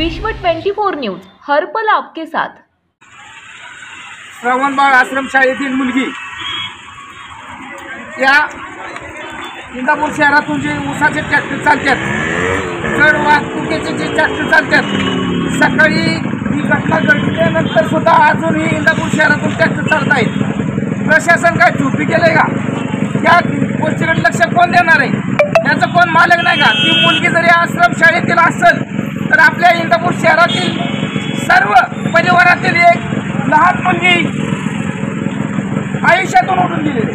विश्व 24 न्यूज हर पल आपके साथ। श्रवणबाळ आश्रमशाळेतील मुलगी या इंदापूर शहरातून जे ऊसाचे ट्रॅक्टर चालतात, जड वाहतुकीचे जे ट्रॅक्टर चालतात, सकाळी ही घटना घडल्यानंतर सुद्धा अजूनही इंदापूर शहरातून ट्रॅक्टर चालत आहेत। प्रशासन काय चुपी केलंय का? या गोष्टीकडे लक्ष कोण देणार आहे? याचा कोण मालक नाही का? ती मुलगी जरी आश्रमशाळेतील असेल तर आपल्या इंदापूर शहरातील सर्व परिवारातील एक लहान मुलगी आयुष्यातून उठून गेलेली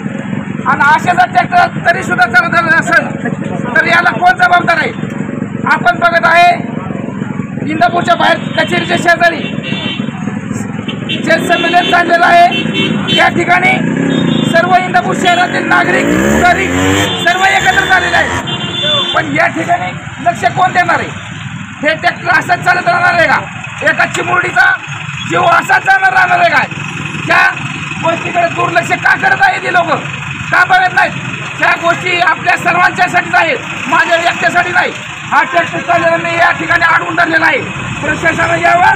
आणि आशाचा ट्रॅक्टर तरी सुद्धा चालत असेल तर याला कोण जबाबदार आहे? आपण बघत आहे इंदापूरच्या बाहेर कचेरीच्या शेजारी जे संमेलन चाललेलं आहे, त्या ठिकाणी सर्व इंदापूर शहरातील नागरिक सर्व एकत्र झालेले आहेत। पण या ठिकाणी लक्ष कोण देणार आहे? हे ट्रॅक्टर असाच चालत राहणार आहे का? एका चिमुरडीचा जीव असाच राहणार आहे का? त्या गोष्टीकडे दुर्लक्ष का करत आहे? ती लोक का बघत नाहीत? त्या गोष्टी आपल्या सर्वांच्यासाठीच आहेत, माझ्या एकट्यासाठी नाही। हा ट्रॅक्टर चाललेला मी या ठिकाणी अडवून धरलेला आहे। प्रशासनाने यावर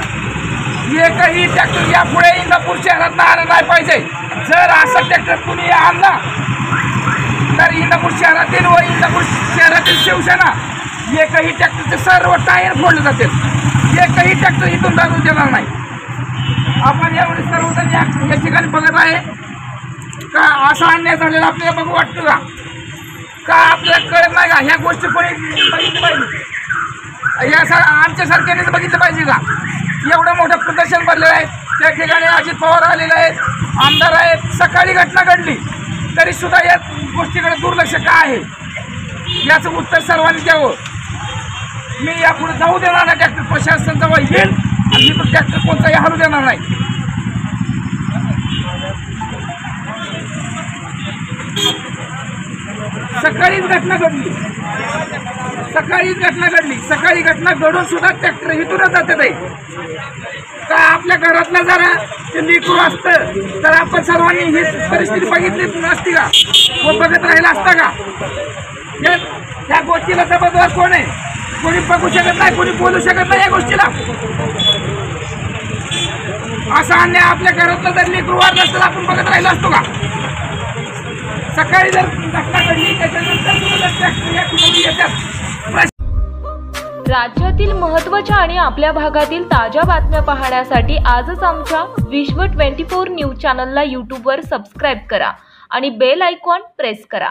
एकही ट्रॅक्टर यापुढे इंदापूर शहरात आला नाही पाहिजे। जर असा ट्रॅक्टर कुणी आणला तर इंदापूर शहरातील व इंदापूर शहरातील शिवसेना एकही ट्रॅक्टरचे सर्व टायर फोडले जातील। एकही ट्रॅक्टर इथून जाऊ देणार नाही। आपण यावेळी सर्वजण या ठिकाणी बघत आहे का असा अन्याय झालेला आपल्याला बघू वाटतं का? का आपल्याला कळत नाही का? ह्या गोष्टी कोणी बघितलं पाहिजे? या आमच्यासारख्यानेच बघितलं पाहिजे का? एवढं मोठं प्रदर्शन भरलेलं आहे, त्या ठिकाणी अजित पवार आलेले आहेत, आमदार आहेत, सकाळी घटना घडली तरी सुद्धा या गोष्टीकडे दुर्लक्ष का आहे? याचं उत्तर सर्वांनी द्यावं। मी यापुढे जाऊ देणार नाही। ट्रॅक्टर प्रशासन जवळ येईल आणि मी तो ट्रॅक्टर कोणताही हलू देणार नाही। सकाळीच घटना घडली, सकाळी घटना घडून सुद्धा ट्रॅक्टर इथूनच जाते नाही का? आपल्या घरातलं जरा ते लेकरू असतं तर आपण सर्वांनी ही परिस्थिती बघितली नसती का? व बघत राहिला असता का? या गोष्टीला जबाबदार कोण आहे? कोणी बघू शकत नाही, कोणी बोलू शकत नाही या गोष्टीला। असा अन्याय आपल्या घरातलं जर लेकरू वाढत असतं आपण बघत राहिलो असतो का? सकाळी जर घटना घडली त्याच्यानंतर राज्यातील महत्त्वाच्या आणि आपल्या भागातील ताज्या बातम्या पाहण्यासाठी आजच आमच्या विश्व 24 न्यूज चॅनलला यूट्यूबवर सबस्क्राईब करा आणि बेल आयकॉन प्रेस करा।